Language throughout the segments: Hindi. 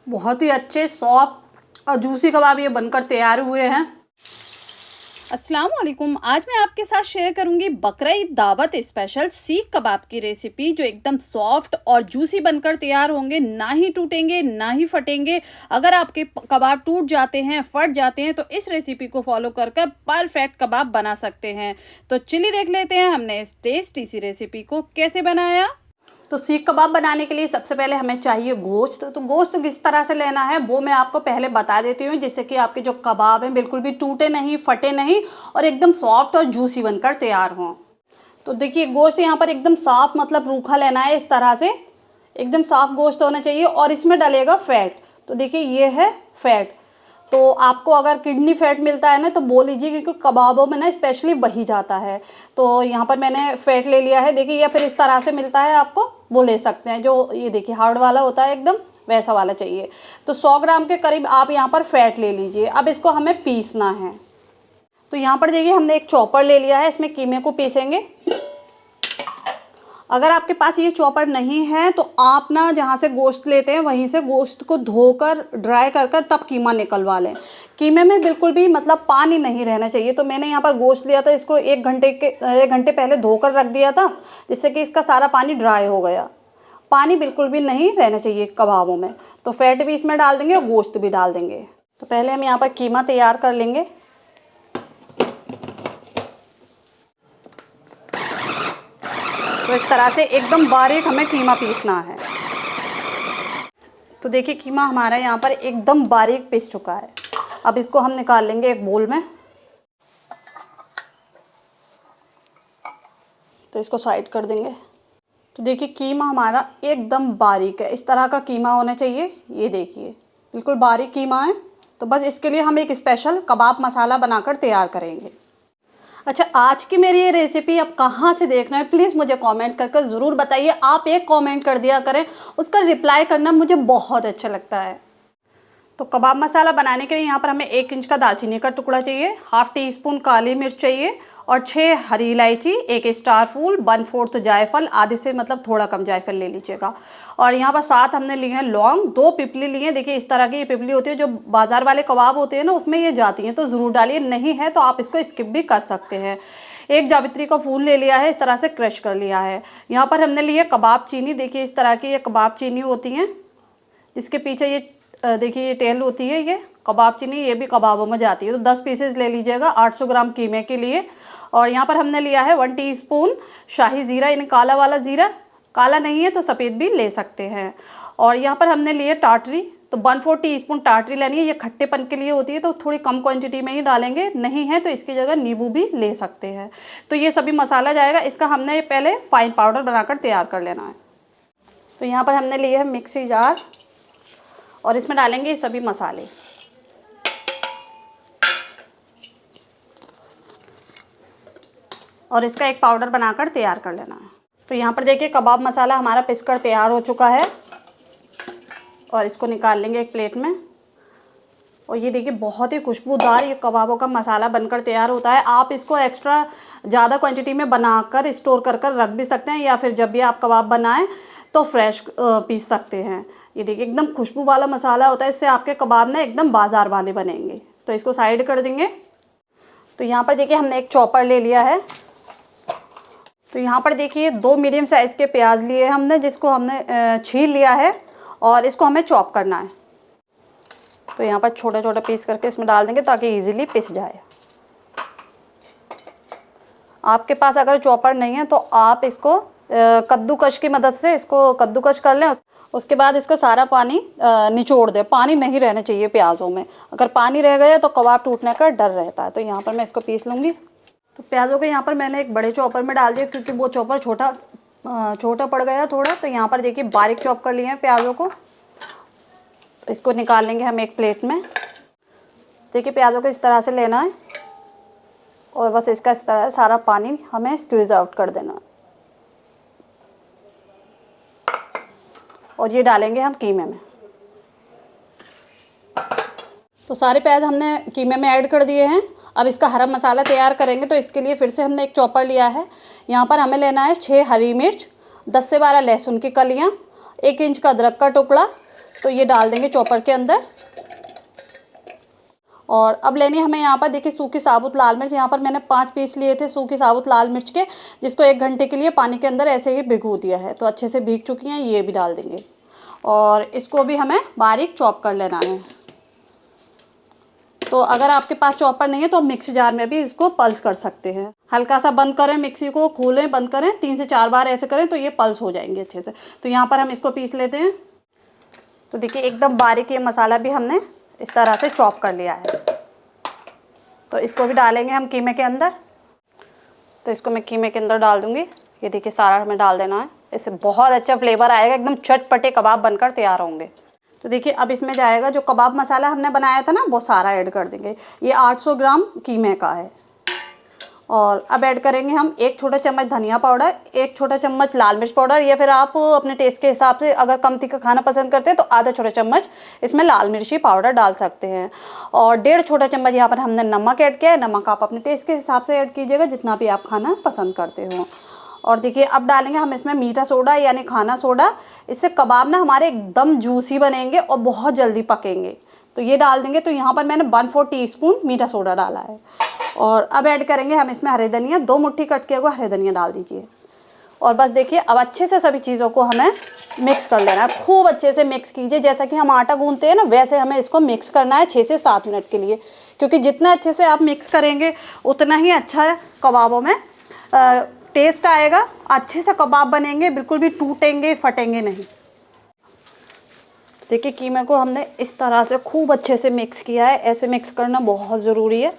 बहुत ही अच्छे सॉफ्ट और जूसी कबाब ये बनकर तैयार हुए हैं। अस्सलाम वालेकुम। आज मैं आपके साथ शेयर करूंगी बकरा ईद दावत स्पेशल सीख कबाब की रेसिपी, जो एकदम सॉफ्ट और जूसी बनकर तैयार होंगे। ना ही टूटेंगे ना ही फटेंगे। अगर आपके कबाब टूट जाते हैं, फट जाते हैं, तो इस रेसिपी को फॉलो कर परफेक्ट कबाब बना सकते हैं। तो चलिए देख लेते हैं हमने इस टेस्टी सी रेसिपी को कैसे बनाया। तो सीख कबाब बनाने के लिए सबसे पहले हमें चाहिए गोश्त। तो गोश्त किस तरह से लेना है वो मैं आपको पहले बता देती हूँ, जिससे कि आपके जो कबाब हैं बिल्कुल भी टूटे नहीं, फटे नहीं और एकदम सॉफ्ट और जूसी बनकर तैयार हों। तो देखिए गोश्त यहाँ पर एकदम साफ मतलब रूखा लेना है, इस तरह से एकदम साफ गोश्त होना चाहिए। और इसमें डलेगा फैट। तो देखिए ये है फैट। तो आपको अगर किडनी फैट मिलता है ना तो बोल लीजिए, क्योंकि कबाबों में ना स्पेशली वही जाता है। तो यहाँ पर मैंने फैट ले लिया है, देखिए, या फिर इस तरह से मिलता है आपको, वो ले सकते हैं। जो ये देखिए हार्ड वाला होता है एकदम वैसा वाला चाहिए। तो 100 ग्राम के करीब आप यहाँ पर फैट ले लीजिए। अब इसको हमें पीसना है। तो यहाँ पर देखिए हमने एक चॉपर ले लिया है, इसमें कीमे को पीसेंगे। अगर आपके पास ये चॉपर नहीं है तो आप ना जहाँ से गोश्त लेते हैं वहीं से गोश्त को धोकर ड्राई कर कर तब कीमा निकलवा लें। कीमे में बिल्कुल भी मतलब पानी नहीं रहना चाहिए। तो मैंने यहाँ पर गोश्त लिया था, इसको 1 घंटे पहले धोकर रख दिया था, जिससे कि इसका सारा पानी ड्राई हो गया। पानी बिल्कुल भी नहीं रहना चाहिए कबाबों में। तो फैट भी इसमें डाल देंगे और गोश्त भी डाल देंगे। तो पहले हम यहाँ पर कीमा तैयार कर लेंगे। तो इस तरह से एकदम बारीक हमें कीमा पीसना है। तो देखिए कीमा हमारा यहाँ पर एकदम बारीक पीस चुका है। अब इसको हम निकाल लेंगे एक बोल में। तो इसको साइड कर देंगे। तो देखिए कीमा हमारा एकदम बारीक है, इस तरह का कीमा होना चाहिए। ये देखिए बिल्कुल बारीक कीमा है। तो बस इसके लिए हम एक स्पेशल कबाब मसाला बनाकर तैयार करेंगे। अच्छा, आज की मेरी ये रेसिपी आप कहाँ से देख रहे हैं प्लीज़ मुझे कमेंट्स करके ज़रूर बताइए। आप एक कमेंट कर दिया करें, उसका रिप्लाई करना मुझे बहुत अच्छा लगता है। तो कबाब मसाला बनाने के लिए यहाँ पर हमें 1 इंच का दालचीनी का टुकड़ा चाहिए, ½ टीस्पून काली मिर्च चाहिए और 6 हरी इलायची, 1 स्टार फूल, 1/4 जायफल, आधे से मतलब थोड़ा कम जायफल ले लीजिएगा। और यहाँ पर 7 हमने लिए हैं लौंग, 2 पिपली लिए हैं। देखिए इस तरह की ये पिपली होती है, जो बाज़ार वाले कबाब होते हैं ना उसमें ये जाती हैं, तो ज़रूर डालिए। नहीं है तो आप इसको स्किप भी कर सकते हैं। 1 जावित्री का फूल ले लिया है, इस तरह से क्रश कर लिया है। यहाँ पर हमने लिए कबाब चीनी। देखिए इस तरह की ये कबाब चीनी होती हैं, इसके पीछे ये देखिए ये टेल होती है, ये कबाब चीनी, ये भी कबाबों में जाती है। तो 10 पीसेस ले लीजिएगा 800 ग्राम कीमे के लिए। और यहाँ पर हमने लिया है 1 टीस्पून शाही ज़ीरा, यानी काला वाला ज़ीरा। काला नहीं है तो सफ़ेद भी ले सकते हैं। और यहाँ पर हमने लिए टाटरी। तो 1/4 टीस्पून टाटरी लेनी है। ये खट्टेपन के लिए होती है, तो थोड़ी कम क्वांटिटी में ही डालेंगे। नहीं है तो इसकी जगह नींबू भी ले सकते हैं। तो ये सभी मसाला जाएगा। इसका हमने पहले फाइन पाउडर बनाकर तैयार कर लेना है। तो यहाँ पर हमने लिए है मिक्सी जार और इसमें डालेंगे ये सभी मसाले। और इसका एक पाउडर बनाकर तैयार कर लेना है। तो यहाँ पर देखिए कबाब मसाला हमारा पिसकर तैयार हो चुका है और इसको निकाल लेंगे एक प्लेट में। और ये देखिए बहुत ही खुशबूदार ये कबाबों का मसाला बनकर तैयार होता है। आप इसको एक्स्ट्रा ज़्यादा क्वांटिटी में बनाकर स्टोर कर रख भी सकते हैं, या फिर जब भी आप कबाब बनाएं तो फ्रेश पीस सकते हैं। ये देखिए एकदम खुशबू वाला मसाला होता है, इससे आपके कबाब ना एकदम बाज़ार वाले बनेंगे। तो इसको साइड कर देंगे। तो यहाँ पर देखिए हमने एक चॉपर ले लिया है। तो यहाँ पर देखिए 2 मीडियम साइज़ के प्याज लिए हमने, जिसको हमने छील लिया है और इसको हमें चॉप करना है। तो यहाँ पर छोटा छोटा पीस करके इसमें डाल देंगे ताकि इजीली पिस जाए। आपके पास अगर चॉपर नहीं है तो आप इसको कद्दूकश की मदद से इसको कद्दूकश कर लें। उसके बाद इसका सारा पानी निचोड़ दें। पानी नहीं रहना चाहिए प्याज़ों में। अगर पानी रह गया तो कबाब टूटने का डर रहता है। तो यहाँ पर मैं इसको पीस लूँगी। तो प्याज़ों को यहाँ पर मैंने एक बड़े चॉपर में डाल दिया, क्योंकि वो चॉपर छोटा पड़ गया थोड़ा। तो यहाँ पर देखिए बारीक चॉप कर लिए हैं प्याज़ों को। तो इसको निकाल लेंगे हम एक प्लेट में। देखिए प्याज़ों को इस तरह से लेना है और बस इसका इस तरह सारा पानी हमें स्क्वीज़ आउट कर देना है। और ये डालेंगे हम कीमे में। तो सारे प्याज हमने कीमे में ऐड कर दिए हैं। अब इसका हरा मसाला तैयार करेंगे। तो इसके लिए फिर से हमने एक चॉपर लिया है। यहाँ पर हमें लेना है 6 हरी मिर्च, 10 से 12 लहसुन की कलियाँ, 1 इंच का अदरक का टुकड़ा, तो ये डाल देंगे चॉपर के अंदर। और अब लेनी हमें यहाँ पर देखिए सूखी साबुत लाल मिर्च। यहाँ पर मैंने 5 पीस लिए थे सूखी साबुत लाल मिर्च के, जिसको 1 घंटे के लिए पानी के अंदर ऐसे ही भिगो दिया है। तो अच्छे से भीग चुकी हैं, ये भी डाल देंगे। और इसको भी हमें बारीक चॉप कर लेना है। तो अगर आपके पास चॉपर नहीं है तो मिक्सी जार में भी इसको पल्स कर सकते हैं। हल्का सा बंद करें, मिक्सी को खोलें, बंद करें, 3 से 4 बार ऐसे करें तो ये पल्स हो जाएंगे अच्छे से। तो यहाँ पर हम इसको पीस लेते हैं। तो देखिए एकदम बारीक ये मसाला भी हमने इस तरह से चॉप कर लिया है। तो इसको भी डालेंगे हम कीमे के अंदर। तो इसको मैं कीमे के अंदर डाल दूँगी। ये देखिए सारा हमें डाल देना है, इससे बहुत अच्छा फ्लेवर आएगा, एकदम चटपटे कबाब बनकर तैयार होंगे। तो देखिए अब इसमें जाएगा जो कबाब मसाला हमने बनाया था ना, वो सारा ऐड कर देंगे। ये 800 ग्राम कीमे का है। और अब ऐड करेंगे हम 1 छोटा चम्मच धनिया पाउडर, 1 छोटा चम्मच लाल मिर्च पाउडर, या फिर आप अपने टेस्ट के हिसाब से अगर कम तीखा खाना पसंद करते हैं तो आधा छोटा चम्मच इसमें लाल मिर्ची पाउडर डाल सकते हैं। और 1.5 छोटा चम्मच यहाँ पर हमने नमक ऐड किया है। नमक आप अपने टेस्ट के हिसाब से ऐड कीजिएगा, जितना भी आप खाना पसंद करते हो। और देखिए अब डालेंगे हम इसमें मीठा सोडा यानी खाना सोडा। इससे कबाब ना हमारे एकदम जूसी बनेंगे और बहुत जल्दी पकेंगे। तो ये डाल देंगे। तो यहाँ पर मैंने 1/4 टीस्पून मीठा सोडा डाला है। और अब ऐड करेंगे हम इसमें हरे धनिया, 2 मुट्ठी कट किया हुआ हरे धनिया डाल दीजिए। और बस देखिए अब अच्छे से सभी चीज़ों को हमें मिक्स कर लेना है। खूब अच्छे से मिक्स कीजिए, जैसा कि हम आटा गूंथते हैं ना, वैसे हमें इसको मिक्स करना है 6 से 7 मिनट के लिए। क्योंकि जितना अच्छे से आप मिक्स करेंगे उतना ही अच्छा कबाबों में टेस्ट आएगा, अच्छे से कबाब बनेंगे, बिल्कुल भी टूटेंगे फटेंगे नहीं। देखिए कीमे को हमने इस तरह से खूब अच्छे से मिक्स किया है। ऐसे मिक्स करना बहुत ज़रूरी है।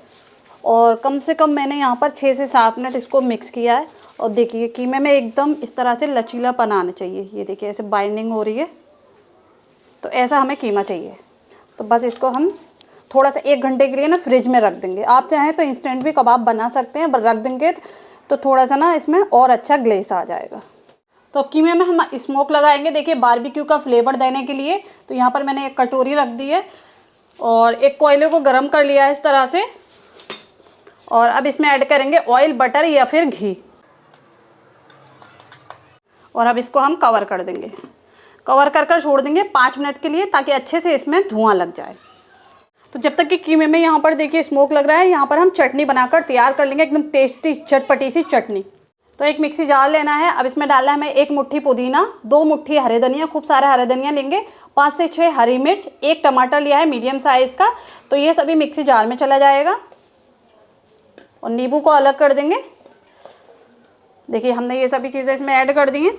और कम से कम मैंने यहाँ पर 6 से 7 मिनट इसको मिक्स किया है। और देखिए कीमे में एकदम इस तरह से लचीलापन आना चाहिए। ये देखिए ऐसे बाइंडिंग हो रही है, तो ऐसा हमें कीमा चाहिए। तो बस इसको हम थोड़ा सा 1 घंटे के लिए ना फ्रिज में रख देंगे। आप चाहें तो इंस्टेंट भी कबाब बना सकते हैं, रख देंगे तो थोड़ा सा ना इसमें और अच्छा ग्लेस आ जाएगा। तो कीमे में हम स्मोक लगाएंगे देखिए बारबेक्यू का फ्लेवर देने के लिए। तो यहाँ पर मैंने एक कटोरी रख दी है और एक कोयले को गर्म कर लिया है इस तरह से। और अब इसमें ऐड करेंगे ऑयल, बटर या फिर घी। और अब इसको हम कवर कर देंगे। कवर कर छोड़ देंगे 5 मिनट के लिए, ताकि अच्छे से इसमें धुआं लग जाए। तो जब तक कि कीमे में यहाँ पर देखिए स्मोक लग रहा है, यहाँ पर हम चटनी बनाकर तैयार कर लेंगे, एकदम टेस्टी चटपटी सी चटनी। तो एक मिक्सी जार लेना है। अब इसमें डालना है हमें 1 मुट्ठी पुदीना, 2 मुट्ठी हरे धनिया, खूब सारे हरे धनिया लेंगे, 5 से 6 हरी मिर्च, 1 टमाटर लिया है मीडियम साइज़ का। तो ये सभी मिक्सी जार में चला जाएगा। और नींबू को अलग कर देंगे। देखिए हमने ये सभी चीज़ें इसमें ऐड कर दी हैं।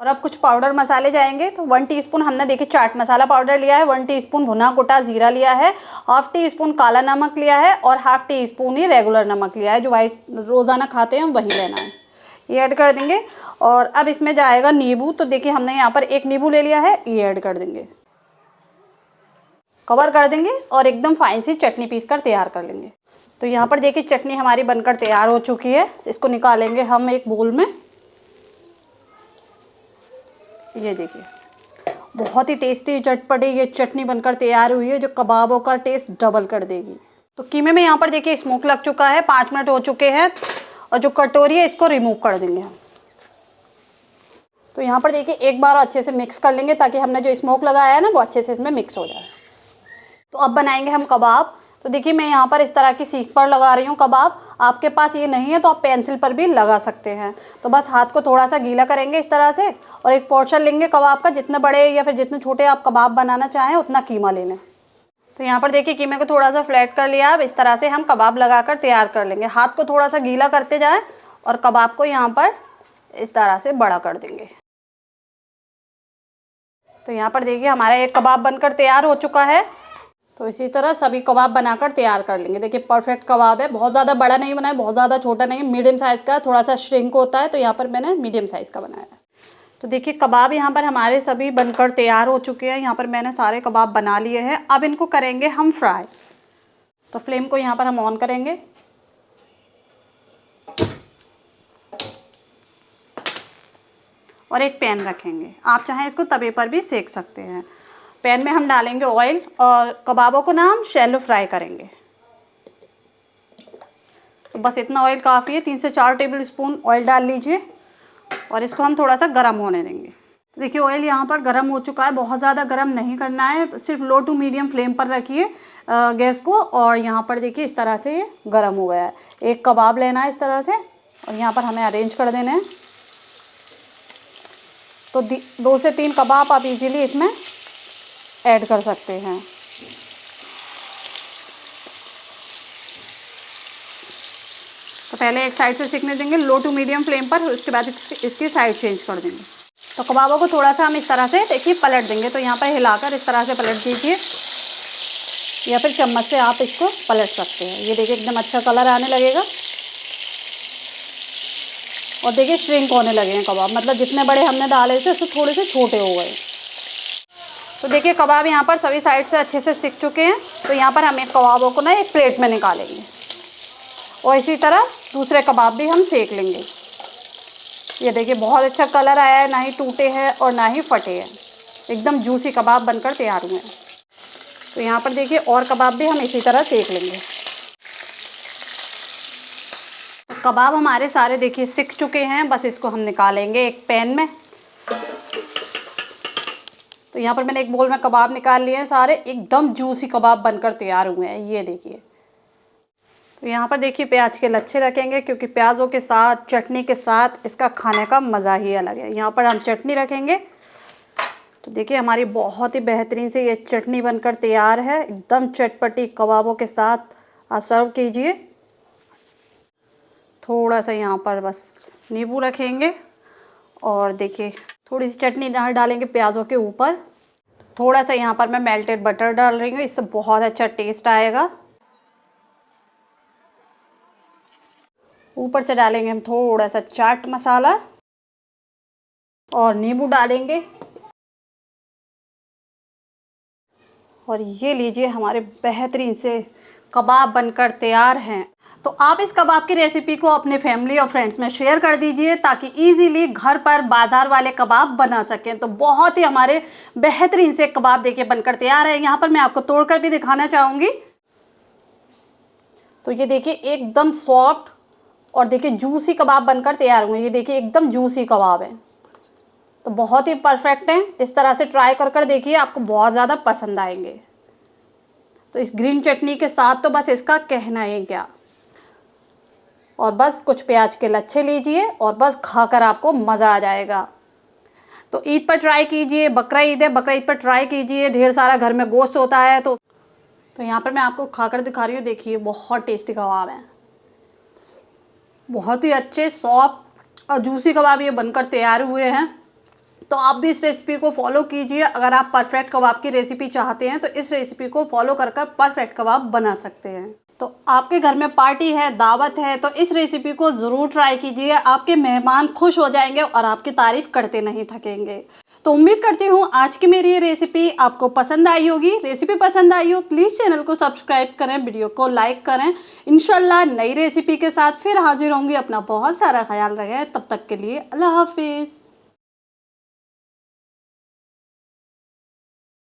और अब कुछ पाउडर मसाले जाएंगे। तो 1 टीस्पून हमने देखिए चाट मसाला पाउडर लिया है, 1 टीस्पून भुना कुटा जीरा लिया है, 1/2 टीस्पून काला नमक लिया है, और 1/2 टीस्पून ही रेगुलर नमक लिया है, जो वाइट रोज़ाना खाते हैं वही लेना है। ये ऐड कर देंगे। और अब इसमें जाएगा नींबू। तो देखिए हमने यहाँ पर 1 नींबू ले लिया है, ये ऐड कर देंगे, कवर कर देंगे और एकदम फाइन सी चटनी पीस कर तैयार कर लेंगे। तो यहाँ पर देखिए चटनी हमारी बनकर तैयार हो चुकी है। इसको निकालेंगे हम एक बोल में। ये देखिए बहुत ही टेस्टी चटपटी ये चटनी बनकर तैयार हुई है, जो कबाबों का टेस्ट डबल कर देगी। तो कीमे में यहाँ पर देखिए स्मोक लग चुका है, 5 मिनट हो चुके हैं। और जो कटोरी है इसको रिमूव कर देंगे हम। तो यहाँ पर देखिए एक बार अच्छे से मिक्स कर लेंगे, ताकि हमने जो स्मोक लगाया है ना वो अच्छे से इसमें मिक्स हो जाए। तो अब बनाएंगे हम कबाब। तो देखिए मैं यहाँ पर इस तरह की सीख पर लगा रही हूँ कबाब। आपके पास ये नहीं है तो आप पेंसिल पर भी लगा सकते हैं। तो बस हाथ को थोड़ा सा गीला करेंगे इस तरह से, और एक पोर्शन लेंगे कबाब का। जितने बड़े या फिर जितने छोटे आप कबाब बनाना चाहें उतना कीमा ले लें। तो यहाँ पर देखिए कीमे को थोड़ा सा फ्लैट कर लिया। अब इस तरह से हम कबाब लगाकर तैयार कर लेंगे। हाथ को थोड़ा सा गीला करते जाएँ और कबाब को यहाँ पर इस तरह से बड़ा कर देंगे। तो यहाँ पर देखिए हमारा एक कबाब बनकर तैयार हो चुका है। तो इसी तरह सभी कबाब बनाकर तैयार कर लेंगे। देखिए परफेक्ट कबाब है, बहुत ज़्यादा बड़ा नहीं बनाया, बहुत ज़्यादा छोटा नहीं, मीडियम साइज़ का। थोड़ा सा श्रिंक होता है, तो यहाँ पर मैंने मीडियम साइज़ का बनाया है। तो देखिए कबाब यहाँ पर हमारे सभी बनकर तैयार हो चुके हैं। यहाँ पर मैंने सारे कबाब बना लिए हैं। अब इनको करेंगे हम फ्राई। तो फ्लेम को यहाँ पर हम ऑन करेंगे। और एक पैन रखेंगे, आप चाहें इसको तवे पर भी सेक सकते हैं। पैन में हम डालेंगे ऑयल और कबाबों को ना हम शैलो फ्राई करेंगे। तो बस इतना ऑयल काफ़ी है, 3 से 4 टेबल स्पून ऑयल डाल लीजिए और इसको हम थोड़ा सा गर्म होने देंगे। देखिए ऑयल यहाँ पर गर्म हो चुका है, बहुत ज़्यादा गर्म नहीं करना है, सिर्फ लो टू मीडियम फ्लेम पर रखिए गैस को। और यहाँ पर देखिए इस तरह से ये गर्म हो गया है। एक कबाब लेना है इस तरह से और यहाँ पर हमें अरेंज कर देना है। तो 2 से 3 कबाब आप इजीली इसमें ऐड कर सकते हैं। तो पहले एक साइड से सिकने देंगे लो टू मीडियम फ्लेम पर, उसके बाद इसकी साइड चेंज कर देंगे। तो कबाबों को थोड़ा सा हम इस तरह से देखिए पलट देंगे। तो यहाँ पर हिलाकर इस तरह से पलट दीजिए या फिर चम्मच से आप इसको पलट सकते हैं। ये देखिए एकदम अच्छा कलर आने लगेगा और देखिए श्रिंक होने लगे हैं कबाब, मतलब जितने बड़े हमने डाले थे उससे थोड़े से छोटे हो गए। तो देखिए कबाब यहाँ पर सभी साइड से अच्छे से सिक चुके हैं। तो यहाँ पर हम एक कबाबों को ना एक प्लेट में निकालेंगे और इसी तरह दूसरे कबाब भी हम सेक लेंगे। ये देखिए बहुत अच्छा कलर आया है, ना ही टूटे हैं और ना ही फटे हैं, एकदम जूसी कबाब बनकर तैयार हुए हैं। तो यहाँ पर देखिए और कबाब भी हम इसी तरह सेक लेंगे। तो कबाब हमारे सारे देखिए सिक चुके हैं, बस इसको हम निकालेंगे एक पैन में। तो यहाँ पर मैंने एक बोल में कबाब निकाल लिए हैं, सारे एकदम जूसी कबाब बनकर तैयार हुए हैं। ये देखिए। तो यहाँ पर देखिए प्याज के लच्छे रखेंगे, क्योंकि प्याज़ों के साथ चटनी के साथ इसका खाने का मज़ा ही अलग है। यहाँ पर हम चटनी रखेंगे। तो देखिए हमारी बहुत ही बेहतरीन से ये चटनी बनकर तैयार है, एकदम चटपटी कबाबों के साथ आप सर्व कीजिए। थोड़ा सा यहाँ पर बस नींबू रखेंगे और देखिए थोड़ी सी चटनी डालेंगे प्याज़ों के ऊपर। थोड़ा सा यहाँ पर मैं मेल्टेड बटर डाल रही हूँ, इससे बहुत अच्छा टेस्ट आएगा। ऊपर से डालेंगे हम थोड़ा सा चाट मसाला और नींबू डालेंगे। और ये लीजिए हमारे बेहतरीन से कबाब बनकर तैयार हैं। तो आप इस कबाब की रेसिपी को अपने फैमिली और फ्रेंड्स में शेयर कर दीजिए, ताकि इजीली घर पर बाज़ार वाले कबाब बना सकें। तो बहुत ही हमारे बेहतरीन से कबाब देखिए बनकर तैयार है। यहाँ पर मैं आपको तोड़कर भी दिखाना चाहूँगी। तो ये देखिए एकदम सॉफ्ट और देखिए जूसी कबाब बनकर तैयार हुए। ये देखिए एकदम जूसी कबाब है, तो बहुत ही परफेक्ट है। इस तरह से ट्राई कर देखिए, आपको बहुत ज़्यादा पसंद आएंगे। तो इस ग्रीन चटनी के साथ तो बस इसका कहना ही क्या। और बस कुछ प्याज के लच्छे लीजिए और बस खाकर आपको मज़ा आ जाएगा। तो ईद पर ट्राई कीजिए, बकरा ईद है, बकरा ईद पर ट्राई कीजिए। ढेर सारा घर में गोश्त होता है। तो यहाँ पर मैं आपको खाकर दिखा रही हूँ। देखिए बहुत टेस्टी कबाब है, बहुत ही अच्छे सॉफ्ट और जूसी कबाब ये बनकर तैयार हुए हैं। तो आप भी इस रेसिपी को फॉलो कीजिए। अगर आप परफेक्ट कबाब की रेसिपी चाहते हैं तो इस रेसिपी को फॉलो कर परफेक्ट कबाब बना सकते हैं। तो आपके घर में पार्टी है, दावत है, तो इस रेसिपी को ज़रूर ट्राई कीजिए। आपके मेहमान खुश हो जाएंगे और आपकी तारीफ़ करते नहीं थकेंगे। तो उम्मीद करती हूँ आज की मेरी ये रेसिपी आपको पसंद आई होगी। रेसिपी पसंद आई हो प्लीज़ चैनल को सब्सक्राइब करें, वीडियो को लाइक करें। इंशाल्लाह नई रेसिपी के साथ फिर हाजिर होंगी। अपना बहुत सारा ख्याल रखें। तब तक के लिए अल्लाह हाफिज़।